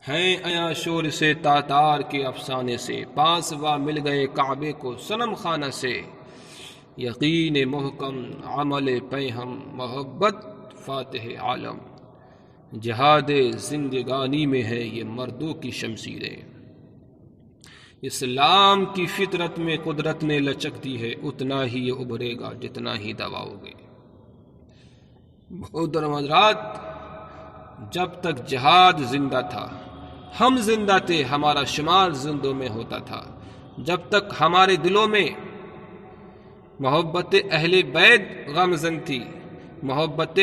ہیں ایاں شور سے تاتار کے افسانے سے، پاس وا مل گئے کعبے کو صنم خانہ سے، یقین محکم عمل پیہم محبت فاتح عالم، جہاد زندگانی میں ہے یہ مردوں کی شمشیریں، اسلام کی فطرت میں قدرت نے لچک دی ہے، اتنا ہی یہ ابھرے گا جتنا ہی دباؤ گے۔ محترم حضرات، جب تک جہاد زندہ تھا ہم زندہ تھے، ہمارا شمار زندوں میں ہوتا تھا، جب تک ہمارے دلوں میں محبت اہل بیت گامزن تھی، محبت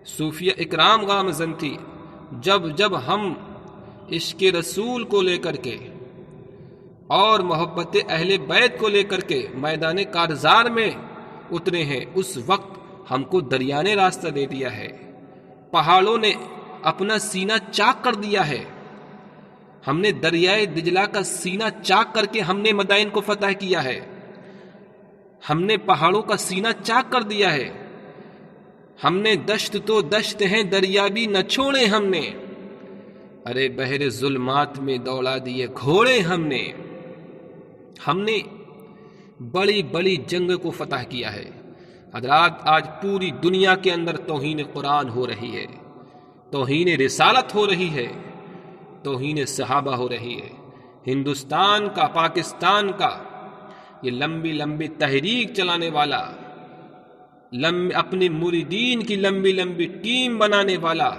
صوفیہ اکرام گامزن تھی، جب ہم عشق رسول کو لے کر کے اور محبت اہل بیت کو لے کر کے میدان کارزار میں اترے ہیں، اس وقت ہم کو دریا نے راستہ دے دیا ہے، پہاڑوں نے اپنا سینہ چاک کر دیا ہے، ہم نے دریائے دجلہ کا سینہ چاک کر کے ہم نے مدائن کو فتح کیا ہے، ہم نے پہاڑوں کا سینہ چاک کر دیا ہے، ہم نے دشت تو دشت ہیں دریا بھی نہ چھوڑے ہم نے، ارے بحر ظلمات میں دوڑا دیے گھوڑے ہم نے بڑی بڑی جنگ کو فتح کیا ہے۔ حضرات، آج پوری دنیا کے اندر توہین قرآن ہو رہی ہے، توہین رسالت ہو رہی ہے، توہین صحابہ ہو رہی ہے۔ ہندوستان کا، پاکستان کا یہ لمبی لمبی تحریک چلانے والا، اپنے مریدین کی لمبی لمبی ٹیم بنانے والا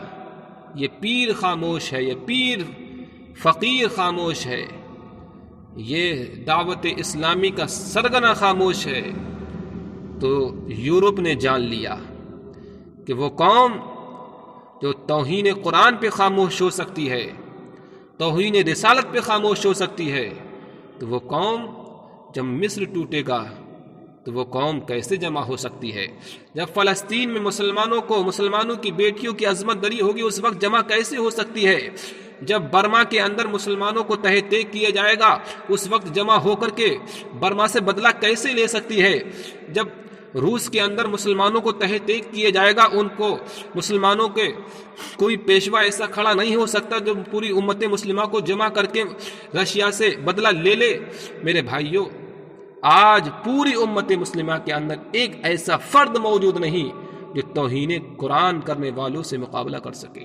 یہ پیر خاموش ہے، یہ پیر فقیر خاموش ہے، یہ دعوت اسلامی کا سرگنا خاموش ہے، تو یورپ نے جان لیا کہ وہ قوم جو توہین قرآن پہ خاموش ہو سکتی ہے، توہین رسالت پہ خاموش ہو سکتی ہے، تو وہ قوم جب مصر ٹوٹے گا تو وہ قوم کیسے جمع ہو سکتی ہے؟ جب فلسطین میں مسلمانوں کی بیٹیوں کی عظمت دری ہوگی اس وقت جمع کیسے ہو سکتی ہے؟ جب برما کے اندر مسلمانوں کو تہہ تیگ کیا جائے گا اس وقت جمع ہو کر کے برما سے بدلہ کیسے لے سکتی ہے؟ جب روس کے اندر مسلمانوں کو تہہ تیگ کیا جائے گا، ان کو مسلمانوں کے کوئی پیشوا ایسا کھڑا نہیں ہو سکتا جو پوری امت مسلمہ کو جمع کر کے رشیا سے بدلہ لے لے۔ میرے بھائیوں، آج پوری امت مسلمہ کے اندر ایک ایسا فرد موجود نہیں جو توہین قرآن کرنے والوں سے مقابلہ کر سکے،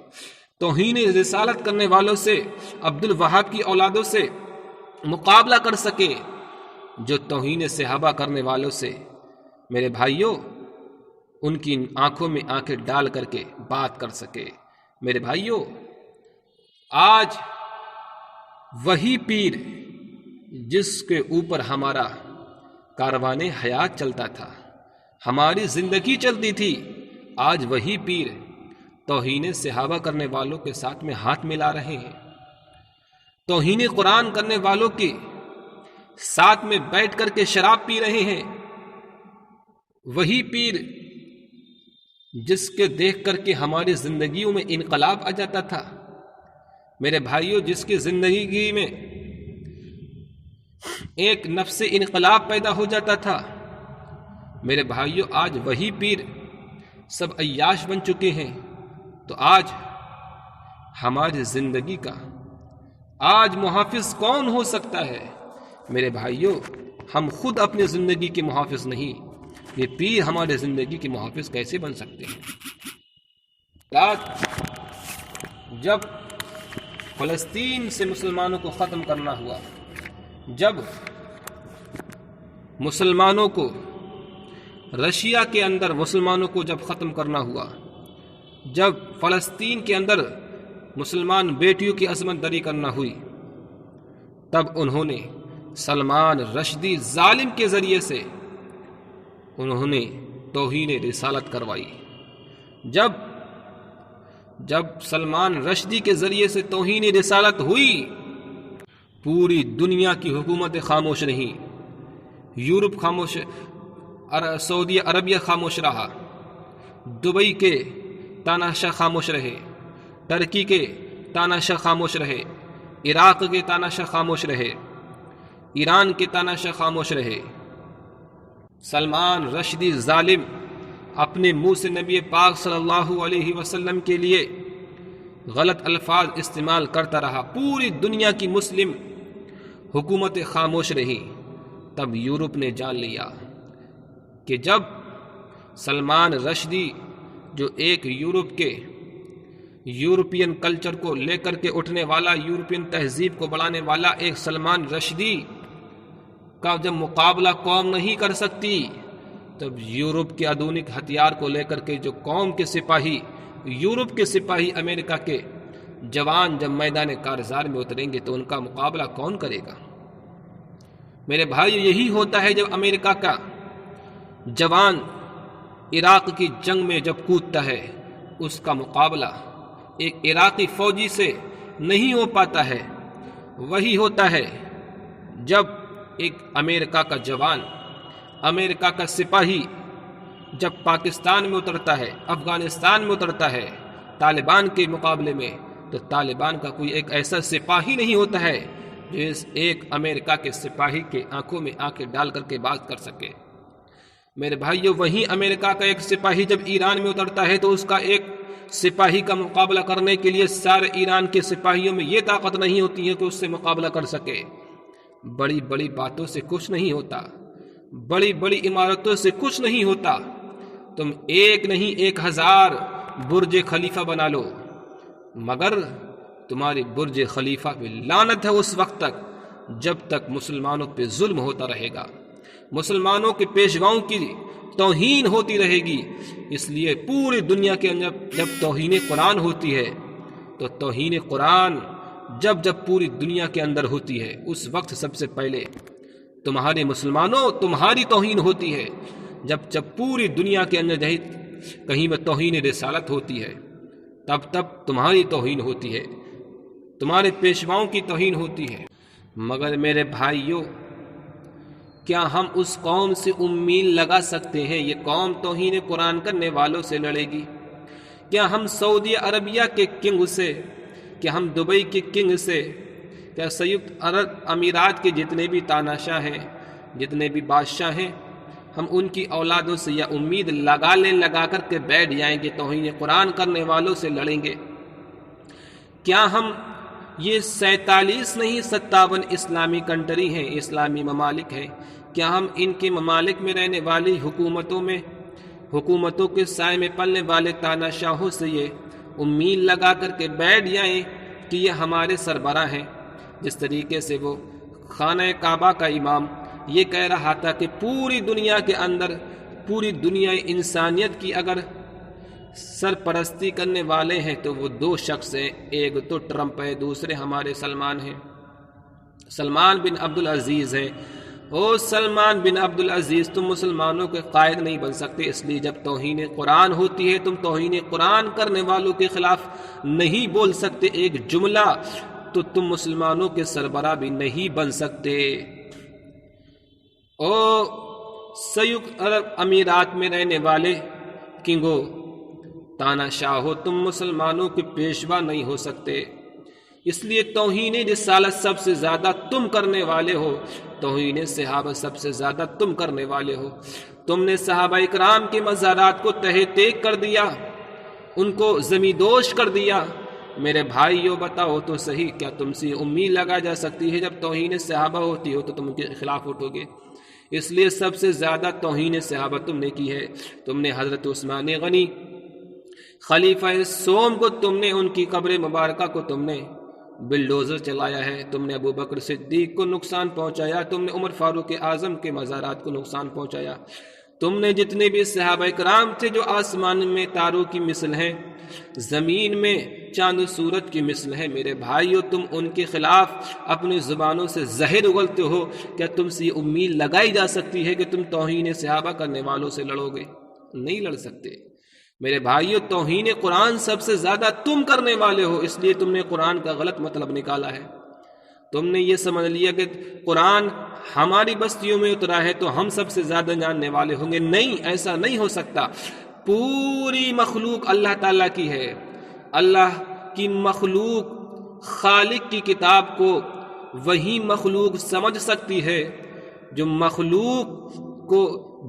توہین رسالت کرنے والوں سے، عبد الوہاب کی اولادوں سے مقابلہ کر سکے، جو توہین صحابہ کرنے والوں سے میرے بھائیوں ان کی آنکھوں میں آنکھیں ڈال کر کے بات کر سکے۔ میرے بھائیوں، آج وہی پیر جس کے اوپر ہمارا کاروان حیات چلتا تھا، ہماری زندگی چلتی تھی، آج وہی پیر توہین صحابہ کرنے والوں کے ساتھ میں ہاتھ ملا رہے ہیں، توہین قرآن کرنے والوں کے ساتھ میں بیٹھ کر کے شراب پی رہے ہیں، وہی پیر جس کے دیکھ کر کے ہماری زندگیوں میں انقلاب آ جاتا تھا، میرے بھائیوں جس کی زندگی میں ایک نفس انقلاب پیدا ہو جاتا تھا، میرے بھائیوں آج وہی پیر سب عیاش بن چکے ہیں، تو آج ہماری زندگی کا آج محافظ کون ہو سکتا ہے؟ میرے بھائیوں، ہم خود اپنی زندگی کے محافظ نہیں، یہ پیر ہمارے زندگی کے محافظ کیسے بن سکتے ہیں؟ رات جب فلسطین سے مسلمانوں کو ختم کرنا ہوا، جب مسلمانوں کو رشیا کے اندر مسلمانوں کو جب ختم کرنا ہوا، جب فلسطین کے اندر مسلمان بیٹیوں کی عصمت دری کرنا ہوئی، تب انہوں نے سلمان رشدی ظالم کے ذریعے سے انہوں نے توہین رسالت کروائی۔ جب سلمان رشدی کے ذریعے سے توہین رسالت ہوئی، پوری دنیا کی حکومت خاموش رہی، یورپ خاموش، سعودی عربیہ خاموش رہا، دبئی کے تاناشاہ خاموش رہے، ترکی کے تاناشاہ خاموش رہے، عراق کے تاناشاہ خاموش رہے، ایران کے تاناشاہ خاموش رہے۔ سلمان رشدی ظالم اپنے منہ سے نبی پاک صلی اللہ علیہ وسلم کے لیے غلط الفاظ استعمال کرتا رہا، پوری دنیا کی مسلم حکومتیں خاموش رہی، تب یورپ نے جان لیا کہ جب سلمان رشدی جو ایک یورپین کلچر کو لے کر کے اٹھنے والا، یورپین تہذیب کو بڑھانے والا ایک سلمان رشدی کا جب مقابلہ قوم نہیں کر سکتی، تب یورپ کے آدھونک ہتھیار کو لے کر کے جو قوم کے سپاہی، یورپ کے سپاہی، امریکہ کے جوان جب میدان کارزار میں اتریں گے تو ان کا مقابلہ کون کرے گا؟ میرے بھائی، یہی ہوتا ہے جب امریکہ کا جوان عراق کی جنگ میں جب کودتا ہے، اس کا مقابلہ ایک عراقی فوجی سے نہیں ہو پاتا ہے۔ وہی ہوتا ہے جب ایک امریکہ کا جوان، امریکہ کا سپاہی جب پاکستان میں اترتا ہے، افغانستان میں اترتا ہے طالبان کے مقابلے میں، تو طالبان کا کوئی ایک ایسا سپاہی نہیں ہوتا ہے جو اس ایک امریکہ کے سپاہی کے آنکھوں میں آنکھیں ڈال کر کے بات کر سکے۔ میرے بھائیو، وہیں امریکہ کا ایک سپاہی جب ایران میں اترتا ہے تو اس کا ایک سپاہی کا مقابلہ کرنے کے لیے سارے ایران کے سپاہیوں میں یہ طاقت نہیں ہوتی ہے کہ اس سے مقابلہ کر سکے۔ بڑی بڑی باتوں سے کچھ نہیں ہوتا، بڑی بڑی عمارتوں سے کچھ نہیں ہوتا۔ تم ایک نہیں 1000 برج خلیفہ بنا لو، مگر تمہاری برج خلیفہ پہ لعنت ہے اس وقت تک جب تک مسلمانوں پہ ظلم ہوتا رہے گا، مسلمانوں کے پیشواؤں کی توہین ہوتی رہے گی۔ اس لیے پوری دنیا کے اندر جب توہین قرآن ہوتی ہے تو توہین قرآن جب پوری دنیا کے اندر ہوتی ہے، اس وقت سب سے پہلے تمہارے مسلمانوں تمہاری توہین ہوتی ہے۔ جب پوری دنیا کے اندر کہیں میں توہین رسالت ہوتی ہے، تب تمہاری توہین ہوتی ہے، تمہارے پیشواؤں کی توہین ہوتی ہے۔ مگر میرے بھائیوں، کیا ہم اس قوم سے امید لگا سکتے ہیں یہ قوم توہین قرآن کرنے والوں سے لڑے گی؟ کیا ہم سعودی عربیہ کے کنگ سے، کیا ہم دبئی کے کنگ سے، کیا سیکت عرب امارات کے جتنے بھی تاناشاہ ہیں، جتنے بھی بادشاہ ہیں، ہم ان کی اولادوں سے یا امید لگا کر کے بیٹھ جائیں گے توہین قرآن کرنے والوں سے لڑیں گے؟ کیا ہم یہ 47 نہیں 57 اسلامی کنٹری ہیں، اسلامی ممالک ہیں، کیا ہم ان کے ممالک میں رہنے والی حکومتوں کے سائے میں پلنے والے تاناشاہوں سے یہ امید لگا کر کے بیٹھ جائیں کہ یہ ہمارے سربراہ ہیں؟ جس طریقے سے وہ خانہ کعبہ کا امام یہ کہہ رہا تھا کہ پوری دنیا کے اندر، پوری دنیا انسانیت کی اگر سرپرستی کرنے والے ہیں تو وہ 2 شخص ہیں، ایک تو ٹرمپ ہے، دوسرے ہمارے سلمان ہیں، سلمان بن عبدالعزیز ہیں۔ او سلمان بن عبدالعزیز، تم مسلمانوں کے قائد نہیں بن سکتے، اس لیے جب توہین قرآن ہوتی ہے تم توہین قرآن کرنے والوں کے خلاف نہیں بول سکتے ایک جملہ، تو تم مسلمانوں کے سربراہ بھی نہیں بن سکتے۔ او سیکت عرب امارات میں رہنے والے کنگو، تاناشاہو، تم مسلمانوں کے پیشوا نہیں ہو سکتے، اس لیے توہین رسالت سب سے زیادہ تم کرنے والے ہو، توہین صحابہ سب سے زیادہ تم کرنے والے ہو۔ تم نے صحابہ اکرام کے مزارات کو تہہ تیگ کر دیا، ان کو زمیندوش کر دیا۔ میرے بھائیو بتاؤ تو صحیح، کیا تم سے امید لگا جا سکتی ہے جب توہین صحابہ ہوتی ہو تو تم ان کے خلاف اٹھو گے؟ اس لیے سب سے زیادہ توہین صحابہ تم نے کی ہے۔ تم نے حضرت عثمان غنی خلیفہ سوم کو، تم نے ان کی قبر مبارکہ کو تم نے بلڈوزر چلایا ہے، تم نے ابو بکر صدیق کو نقصان پہنچایا، تم نے عمر فاروق اعظم کے مزارات کو نقصان پہنچایا، تم نے جتنے بھی صحابہ کرام تھے جو آسمان میں تاروں کی مثل ہیں، زمین میں چاند و سورج کی مثل ہیں، میرے بھائیو تم ان کے خلاف اپنی زبانوں سے زہر اگلتے ہو، کیا تم سے یہ امید لگائی جا سکتی ہے کہ تم توہین صحابہ کرنے والوں سے لڑو گے؟ نہیں لڑ سکتے۔ میرے بھائیو توہین قرآن سب سے زیادہ تم کرنے والے ہو، اس لیے تم نے قرآن کا غلط مطلب نکالا ہے۔ تم نے یہ سمجھ لیا کہ قرآن ہماری بستیوں میں اترا ہے تو ہم سب سے زیادہ جاننے والے ہوں گے۔ نہیں، ایسا نہیں ہو سکتا۔ پوری مخلوق اللہ تعالیٰ کی ہے، اللہ کی مخلوق خالق کی کتاب کو وہی مخلوق سمجھ سکتی ہے جو مخلوق کو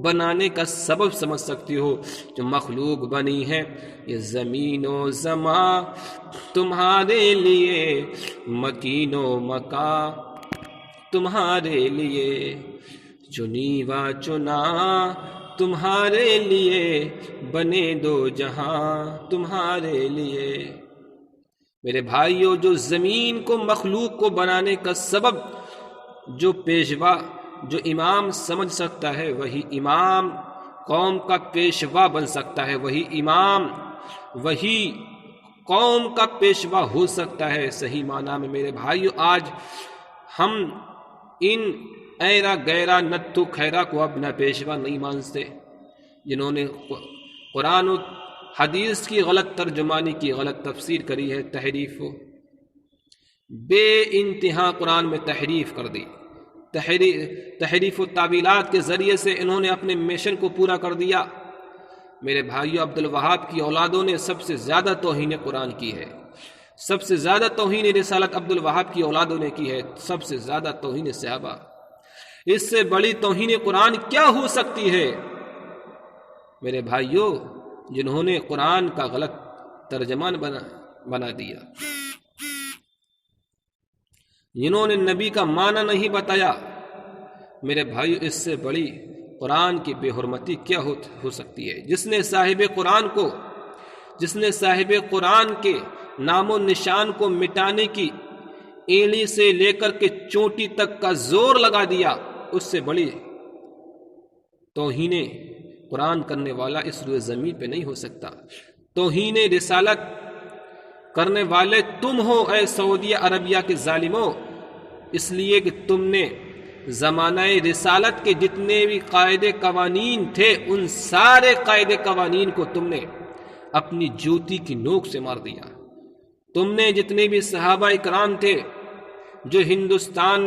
بنانے کا سبب سمجھ سکتی ہو. جو مخلوق بنی ہے یہ زمین و زمان تمہارے لیے، مکین و مکان تمہارے لیے، چنی و چنا تمہارے لیے، بنے دو جہاں تمہارے لیے. میرے بھائیوں، جو زمین کو، مخلوق کو بنانے کا سبب جو پیشوا، جو امام سمجھ سکتا ہے وہی امام قوم کا پیشوا بن سکتا ہے، وہی امام، وہی قوم کا پیشوا ہو سکتا ہے صحیح معنی میں. میرے بھائیوں، آج ہم ان ایرا گیرا نتھو خیرا کو اپنا پیشوا نہیں مانتے، جنہوں نے قرآن و حدیث کی غلط ترجمانی کی، غلط تفسیر کری ہے، تحریف و بے انتہا قرآن میں تحریف کر دی. تحریف و تعویلات کے ذریعے سے انہوں نے اپنے مشن کو پورا کر دیا. میرے بھائیو، عبد الوہاب کی اولادوں نے سب سے زیادہ توہین قرآن کی ہے، سب سے زیادہ توہین رسالت عبد الوہاب کی اولادوں نے کی ہے، سب سے زیادہ توہین صحابہ. اس سے بڑی توہین قرآن کیا ہو سکتی ہے؟ میرے بھائیو، جنہوں نے قرآن کا غلط ترجمان بنا دیا، جنہوں نے نبی کا معنی نہیں بتایا، میرے بھائیو، اس سے بڑی قرآن کی بے حرمتی کیا ہو سکتی ہے؟ جس نے صاحب قرآن کے نام و نشان کو مٹانے کی اینی سے لے کر کے چوٹی تک کا زور لگا دیا، اس سے بڑی توہین قرآن کرنے والا اس روئے زمین پہ نہیں ہو سکتا. توہین رسالت کرنے والے تم ہو اے سعودیہ عربیہ کے ظالموں، اس لیے کہ تم نے زمانہ رسالت کے جتنے بھی قاعدے قوانین تھے، ان سارے قاعدے قوانین کو تم نے اپنی جوتی کی نوک سے مار دیا. تم نے جتنے بھی صحابہ اکرام تھے جو ہندوستان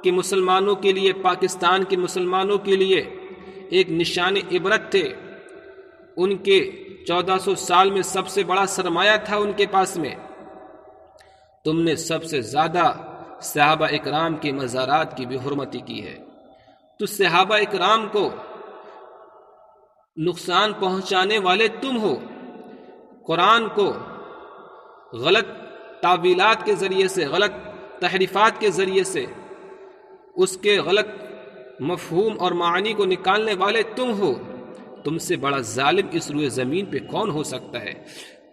کے مسلمانوں کے لیے، پاکستان کے مسلمانوں کے لیے ایک نشان عبرت تھے، ان کے 1400 سال میں سب سے بڑا سرمایہ تھا ان کے پاس میں، تم نے سب سے زیادہ صحابہ اکرام کے مزارات کی بھی حرمتی کی ہے. تو صحابہ اکرام کو نقصان پہنچانے والے تم ہو. قرآن کو غلط تعویلات کے ذریعے سے، غلط تحریفات کے ذریعے سے، اس کے غلط مفہوم اور معنی کو نکالنے والے تم ہو. تم سے بڑا ظالم اس روئے زمین پہ کون ہو سکتا ہے؟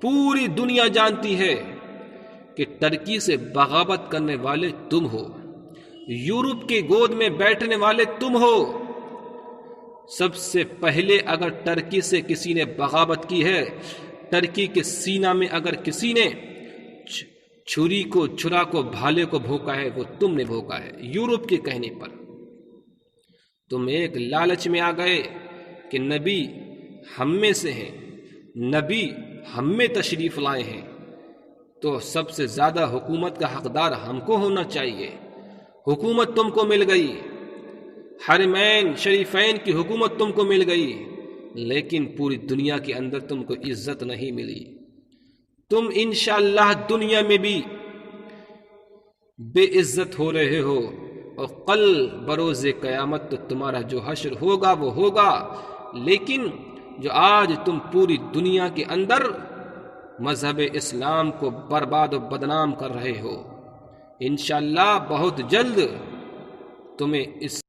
پوری دنیا جانتی ہے کہ ترکی سے بغاوت کرنے والے تم ہو، یورپ کی گود میں بیٹھنے والے تم ہو. سب سے پہلے اگر ٹرکی سے کسی نے بغاوت کی ہے، ٹرکی کے سینہ میں اگر کسی نے چھری کو، چھرا کو، بھالے کو بھونکا ہے، وہ تم نے بھونکا ہے یورپ کے کہنے پر. تم ایک لالچ میں آ گئے کہ نبی ہم میں سے ہیں، نبی ہم میں تشریف لائے ہیں، تو سب سے زیادہ حکومت کا حقدار ہم کو ہونا چاہیے. حکومت تم کو مل گئی، حرمین شریفین کی حکومت تم کو مل گئی، لیکن پوری دنیا کے اندر تم کو عزت نہیں ملی. تم انشاءاللہ دنیا میں بھی بے عزت ہو رہے ہو، اور کل بروز قیامت تو تمہارا جو حشر ہوگا وہ ہوگا. لیکن جو آج تم پوری دنیا کے اندر مذہب اسلام کو برباد و بدنام کر رہے ہو، انشاءاللہ بہت جلد تمہیں اس